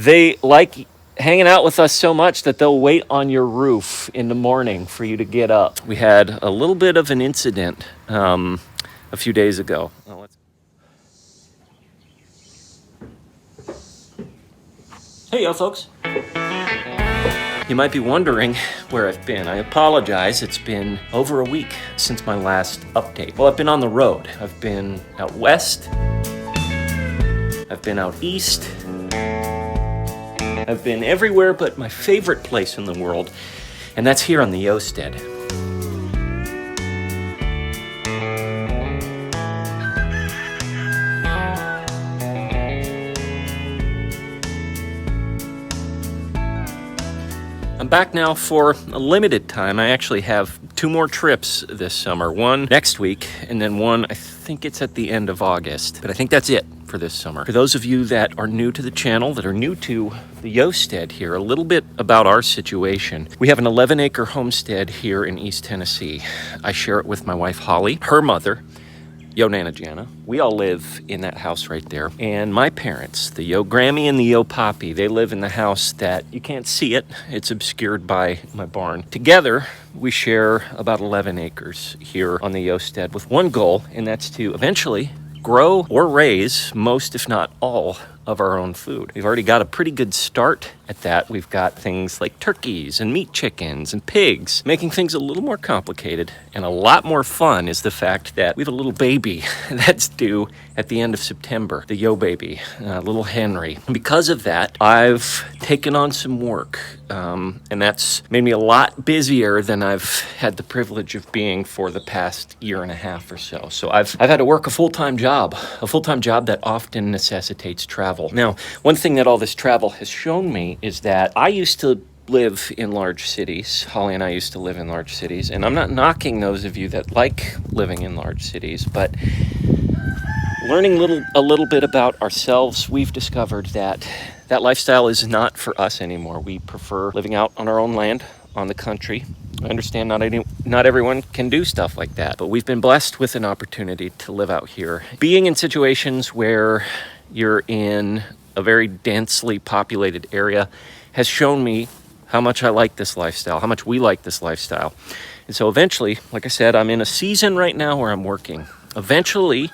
They like hanging out with us so much that they'll wait on your roof in the morning for you to get up. We had a little bit of an incident a few days ago. Hey, yo, folks. You might be wondering where I've been. I apologize. It's been over a week since my last update. Well, I've been on the road. I've been out west. I've been out east. I've been everywhere but my favorite place in the world, and that's here on the Yeostead. I'm back now for a limited time. I actually have 2 more trips this summer. One next week, and then one, I think it's at the end of August. But I think that's it for this summer. For those of you that are new to the channel, that are new to the Yeostead here, a little bit about our situation. We have an 11-acre homestead here in East Tennessee. I share it with my wife, Holly, her mother, Nana Jana. We all live in that house right there. And my parents, the Yo Grammy and the Yo Poppy, they live in the house that you can't see it. It's obscured by my barn. Together, we share about 11 acres here on the Yeostead with one goal, and that's to eventually grow or raise most, if not all, of our own food. We've already got a pretty good start at that. We've got things like turkeys and meat chickens and pigs. Making things a little more complicated and a lot more fun is the fact that we have a little baby that's due at the end of September, the Yo baby, little Henry. And because of that, I've taken on some work, and that's made me a lot busier than I've had the privilege of being for the past year and a half or so. So I've had to work a full-time job that often necessitates travel. Now, one thing that all this travel has shown me is that I used to live in large cities. Holly and I used to live in large cities, and I'm not knocking those of you that like living in large cities, but learning a little bit about ourselves, we've discovered that that lifestyle is not for us anymore. We prefer living out on our own land, on the country. I understand not everyone can do stuff like that, but we've been blessed with an opportunity to live out here. Being in situations where you're in a very densely populated area has shown me how much I like this lifestyle, how much we like this lifestyle. And so eventually, like I said, I'm in a season right now where I'm working. Eventually,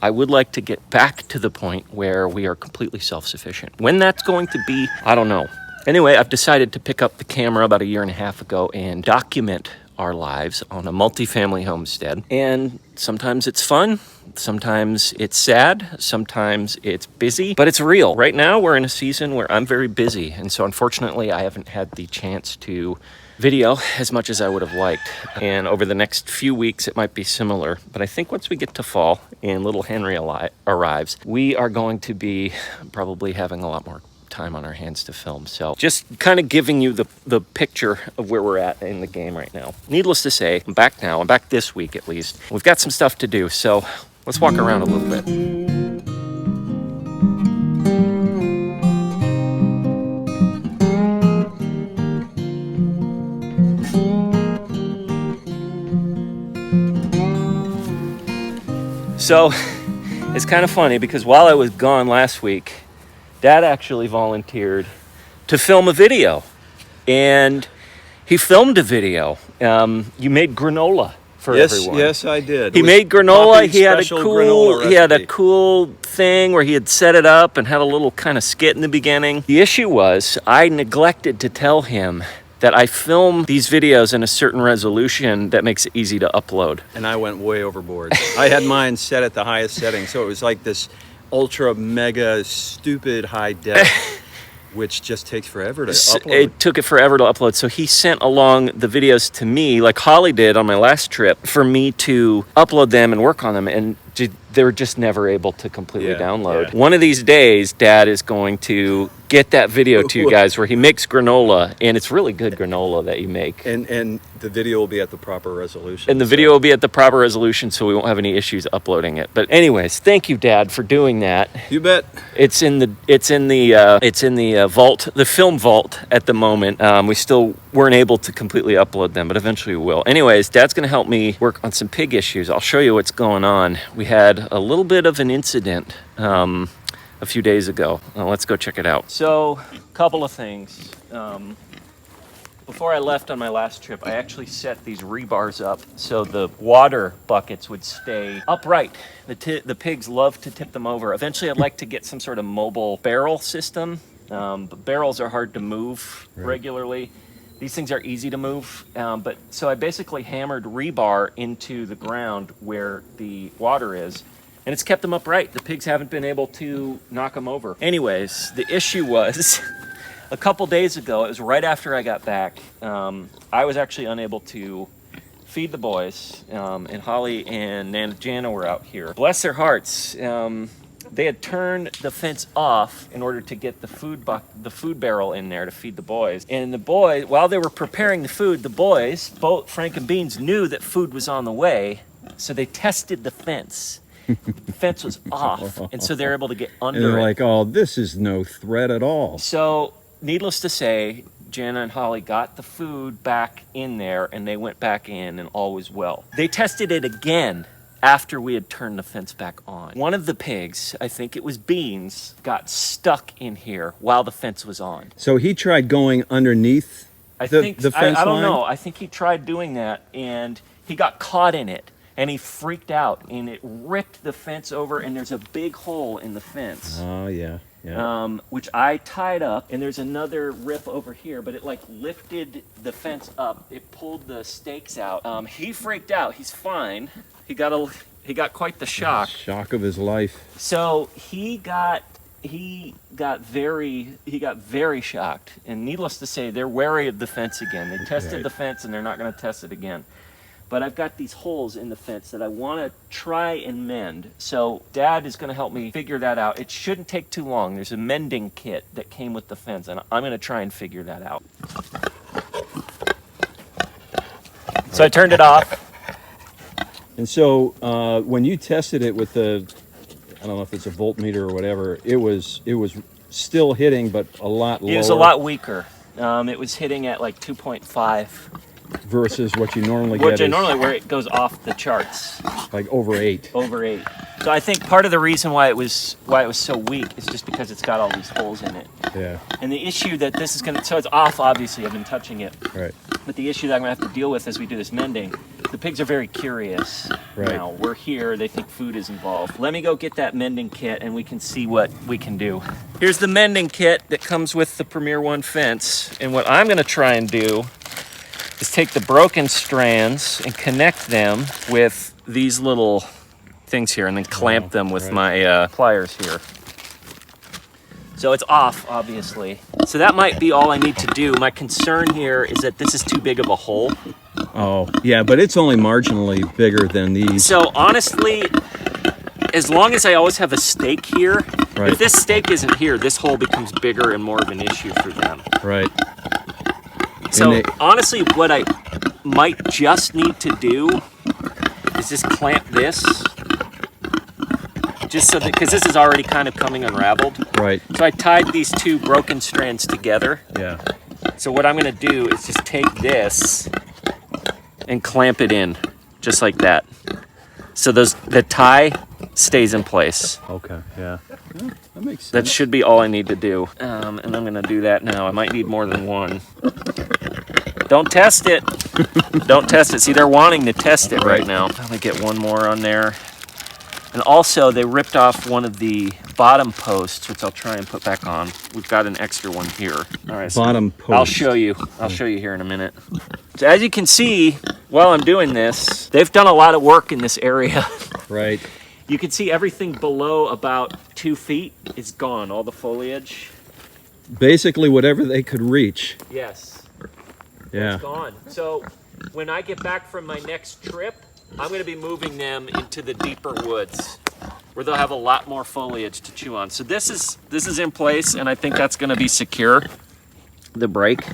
I would like to get back to the point where we are completely self-sufficient. When that's going to be, I don't know. Anyway, I've decided to pick up the camera about a year and a half ago and document our lives on a multifamily homestead. And sometimes it's fun, sometimes it's sad, sometimes it's busy, but it's real. Right now, we're in a season where I'm very busy. And so unfortunately, I haven't had the chance to video as much as I would have liked. And over the next few weeks, it might be similar. But I think once we get to fall and little Henry arrives, we are going to be probably having a lot more time on our hands to film. So just kind of giving you the picture of where we're at in the game right now. Needless to say, I'm back now. I'm back this week at least. We've got some stuff to do, so let's walk around a little bit. So it's kind of funny because while I was gone last week, Dad actually volunteered to film a video, and he filmed a video. You made granola for everyone. Yes, I did. He made granola. He had a cool thing where he had set it up and had a little kind of skit in the beginning. The issue was I neglected to tell him that I film these videos in a certain resolution that makes it easy to upload. And I went way overboard. I had mine set at the highest setting, so it was like this ultra mega stupid high def, which just takes forever to upload. It took it forever to upload. So he sent along the videos to me, like Holly did on my last trip, for me to upload them and work on them. And they were just never able to completely download. Yeah. One of these days, Dad is going to get that video to you guys where he makes granola, and it's really good granola that you make. And the video will be at the proper resolution. And the video will be at the proper resolution, so we won't have any issues uploading it. But anyways, thank you, Dad, for doing that. You bet. It's in the vault, the film vault at the moment. We still weren't able to completely upload them, but eventually we will. Anyways, Dad's going to help me work on some pig issues. I'll show you what's going on. We had a little bit of an incident a a few days ago. Let's go check it out. So, a couple of things. Before I left on my last trip, I actually set these rebars up so the water buckets would stay upright. The pigs love to tip them over. Eventually, I'd like to get some sort of mobile barrel system, but barrels are hard to move regularly. These things are easy to move, so I basically hammered rebar into the ground where the water is, and it's kept them upright. The pigs haven't been able to knock them over. Anyways, the issue was... A couple days ago, it was right after I got back, I was actually unable to feed the boys, and Holly and Nana Jana were out here. Bless their hearts, they had turned the fence off in order to get the food barrel in there to feed the boys. And the boys, while they were preparing the food, the boys, both Frank and Beans, knew that food was on the way, so they tested the fence. The fence was off, and so they're able to get under it. And they're like, oh, this is no threat at all. So... Needless to say, Jana and Holly got the food back in there, and they went back in, and all was well. They tested it again after we had turned the fence back on. One of the pigs, I think it was Beans, got stuck in here while the fence was on. So he tried going underneath the fence line? I don't know. I think he tried doing that, and he got caught in it, and he freaked out, and it ripped the fence over, and there's a big hole in the fence. Oh, yeah. Which I tied up, and there's another rip over here, but it like lifted the fence up. It pulled the stakes out. He freaked out. He's fine. He got quite the shock. Shock of his life. So he got very shocked. And needless to say, they're wary of the fence again. They tested the fence, and they're not going to test it again. But I've got these holes in the fence that I want to try and mend. So Dad is going to help me figure that out. It shouldn't take too long. There's a mending kit that came with the fence, and I'm going to try and figure that out. So I turned it off. And so when you tested it with the, I don't know if it's a voltmeter or whatever, it was still hitting, but a lot lower. It was a lot weaker. It was hitting at like 2.5. Versus what you normally get. Where it goes off the charts. Like over 8. Over 8. So I think part of the reason why it was so weak is just because it's got all these holes in it. Yeah. And the issue that this is so it's off, obviously, I've been touching it. Right. But the issue that I'm going to have to deal with as we do this mending, the pigs are very curious. Right. Now, we're here, they think food is involved. Let me go get that mending kit and we can see what we can do. Here's the mending kit that comes with the Premier One fence. And what I'm going to try and do is take the broken strands and connect them with these little things here and then clamp them with my pliers here. So it's off, obviously. So that might be all I need to do. My concern here is that this is too big of a hole. Oh, yeah, but it's only marginally bigger than these. So honestly, as long as I always have a stake here, if this stake isn't here, this hole becomes bigger and more of an issue for them. Right. So honestly, what I might just need to do is just clamp this, just so that, because this is already kind of coming unraveled. Right. So I tied these two broken strands together. Yeah. So what I'm going to do is just take this and clamp it in, just like that. So the tie stays in place. Okay. Yeah. That makes sense. That should be all I need to do. And I'm going to do that now. I might need more than one. Don't test it. Don't test it. See, they're wanting to test it right now. I'm going to get one more on there. And also, they ripped off one of the bottom posts, which I'll try and put back on. We've got an extra one here. All right. Bottom post. I'll show you. I'll show you here in a minute. So as you can see, while I'm doing this, they've done a lot of work in this area. Right. You can see everything below about 2 feet is gone, all the foliage. Basically whatever they could reach. Yes. Yeah. It's gone. So when I get back from my next trip, I'm going to be moving them into the deeper woods where they'll have a lot more foliage to chew on. So this is in place, and I think that's going to be secure, the break.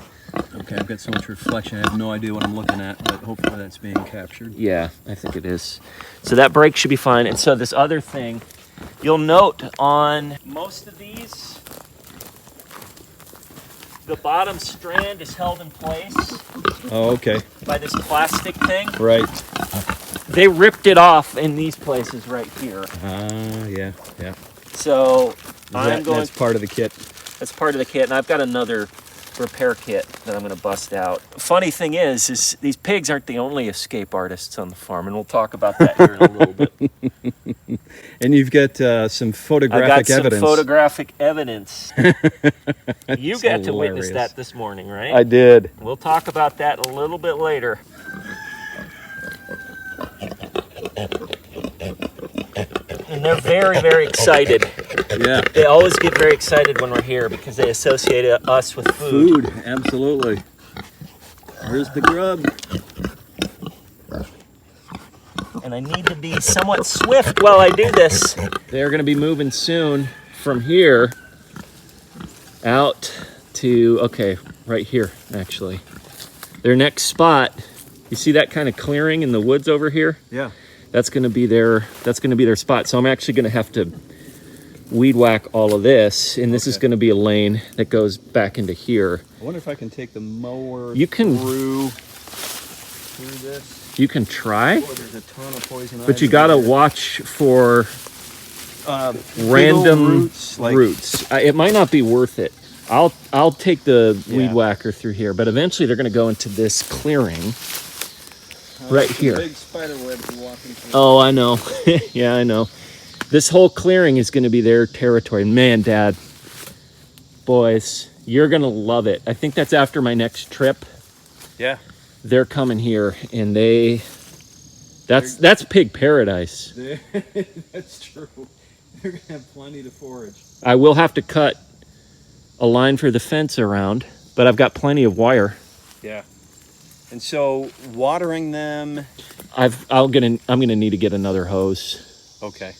Okay, I've got so much reflection. I have no idea what I'm looking at, but hopefully that's being captured. Yeah, I think it is. So that break should be fine. And so this other thing, you'll note on most of these, the bottom strand is held in place. Oh, okay. By this plastic thing. Right. They ripped it off in these places right here. Yeah. So That's part of the kit. That's part of the kit, and I've got another repair kit that I'm going to bust out. Funny thing is these pigs aren't the only escape artists on the farm, and we'll talk about that here in a little bit. And you've got some photographic evidence. Photographic evidence. You got to hilarious. witness that this morning, right? I did. We'll talk about that a little bit later. And they're very, very excited. Yeah. They always get very excited when we're here because they associate us with food. Food, absolutely. Where's the grub? And I need to be somewhat swift while I do this. They're going to be moving soon from here out to, okay, right here, actually. Their next spot, you see that kind of clearing in the woods over here? Yeah. That's going to be their spot. So I'm actually going to have to weed whack all of this, and this is going to be a lane that goes back into here. I wonder if I can take the mower through this. You can try, Oh, there's a ton of poison but ivy you got to there. watch for random roots. It might not be worth it. I'll take the weed whacker through here, but eventually they're going to go into this clearing right here. Big spider web to walk into. Oh, I know. Yeah, I know. This whole clearing is going to be their territory. Man, Dad, boys, you're going to love it. I think that's after my next trip. Yeah. They're coming here, and that's pig paradise. That's true. They're going to have plenty to forage. I will have to cut a line for the fence around, but I've got plenty of wire. Yeah. And so watering them. I'm gonna need to get another hose. Okay.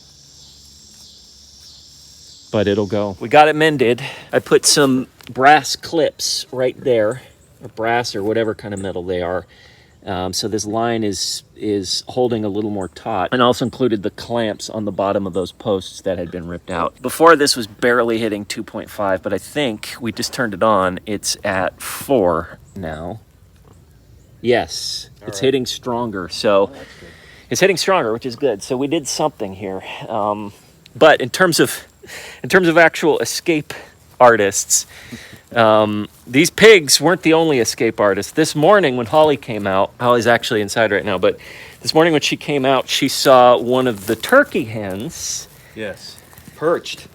But it'll go. We got it mended. I put some brass clips right there, or brass or whatever kind of metal they are. So this line is holding a little more taut, and also included the clamps on the bottom of those posts that had been ripped out. Before this was barely hitting 2.5, but I think we just turned it on. It's at 4 now. Yes, it's hitting stronger. So it's hitting stronger, which is good. So we did something here. But in terms of actual escape artists, these pigs weren't the only escape artists. This morning when Holly came out, Holly's actually inside right now, but this morning when she came out, she saw one of the turkey hens. Yes. Perched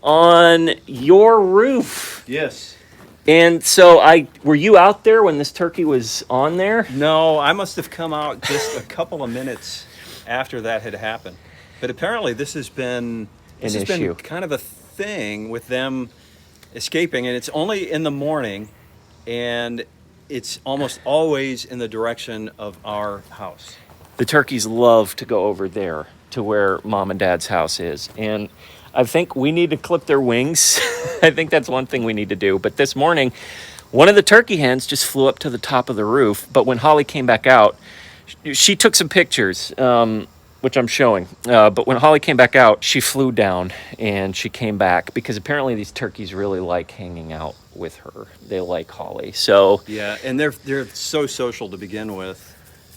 On your roof. Yes. And so were you out there when this turkey was on there? No, I must have come out just a couple of minutes after that had happened. But apparently this has been kind of a thing with them escaping, and it's only in the morning, and it's almost always in the direction of our house. The turkeys love to go over there to where Mom and Dad's house is, and I think we need to clip their wings. I think that's one thing we need to do. But this morning, one of the turkey hens just flew up to the top of the roof. But when Holly came back out, she took some pictures, which I'm showing. But when Holly came back out, she flew down and she came back because apparently these turkeys really like hanging out with her. They like Holly. So yeah, and they're so social to begin with.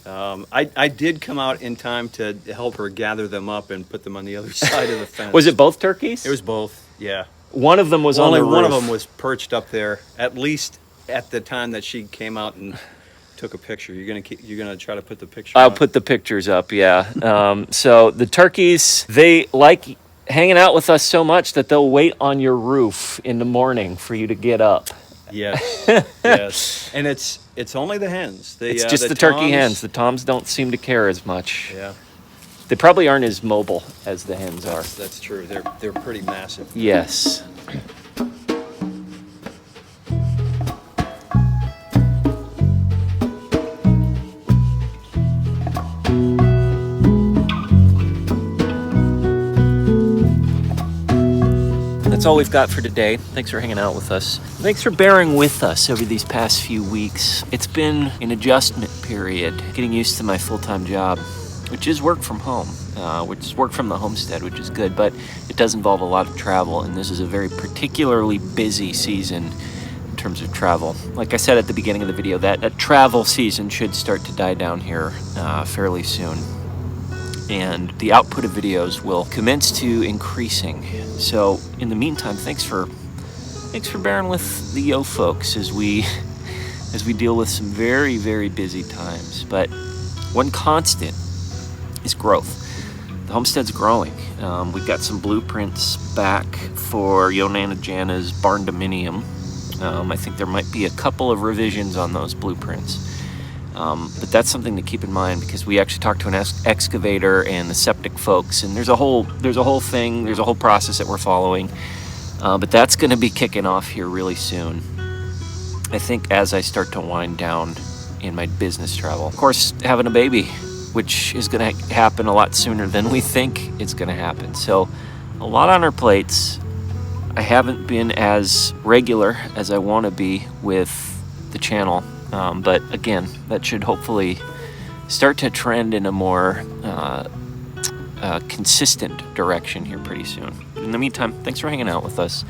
I did come out in time to help her gather them up and put them on the other side of the fence. Was it both turkeys? It was both, yeah. One of them was on the roof. Only one of them was perched up there, at least at the time that she came out and took a picture. You're gonna try to put the picture I'll up? put the pictures up, yeah. So the turkeys, they like hanging out with us so much that they'll wait on your roof in the morning for you to get up. Yes, yes. And it's only the hens. It's just the turkey hens. The toms don't seem to care as much. Yeah. They probably aren't as mobile as the hens are. That's true. They're pretty massive. Yes. That's all we've got for today. Thanks for hanging out with us. Thanks for bearing with us over these past few weeks. It's been an adjustment period, getting used to my full-time job, which is work from home, which is work from the homestead, which is good, but it does involve a lot of travel, and this is a very particularly busy season in terms of travel. Like I said at the beginning of the video, that travel season should start to die down here fairly soon. and the output of videos will commence to increasing. So in the meantime, thanks for bearing with the Yo folks as we deal with some very, very busy times. But one constant is growth. The homestead's growing. We've got some blueprints back for Yeoman and Jana's barn dominium. I think there might be a couple of revisions on those blueprints. But that's something to keep in mind, because we actually talked to an excavator and the septic folks, and there's a whole process that we're following. But that's going to be kicking off here really soon, I think, as I start to wind down in my business travel. Of course, having a baby, which is going to happen a lot sooner than we think it's going to happen. So a lot on our plates. I haven't been as regular as I want to be with the channel. But again, that should hopefully start to trend in a more consistent direction here pretty soon. In the meantime, thanks for hanging out with us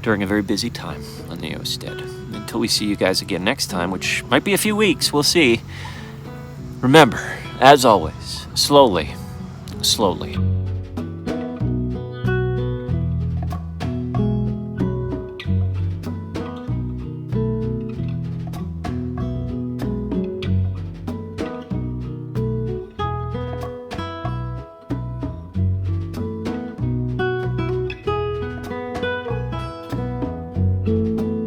during a very busy time on the Yeostead. Until we see you guys again next time, which might be a few weeks, we'll see. Remember, as always, slowly, slowly.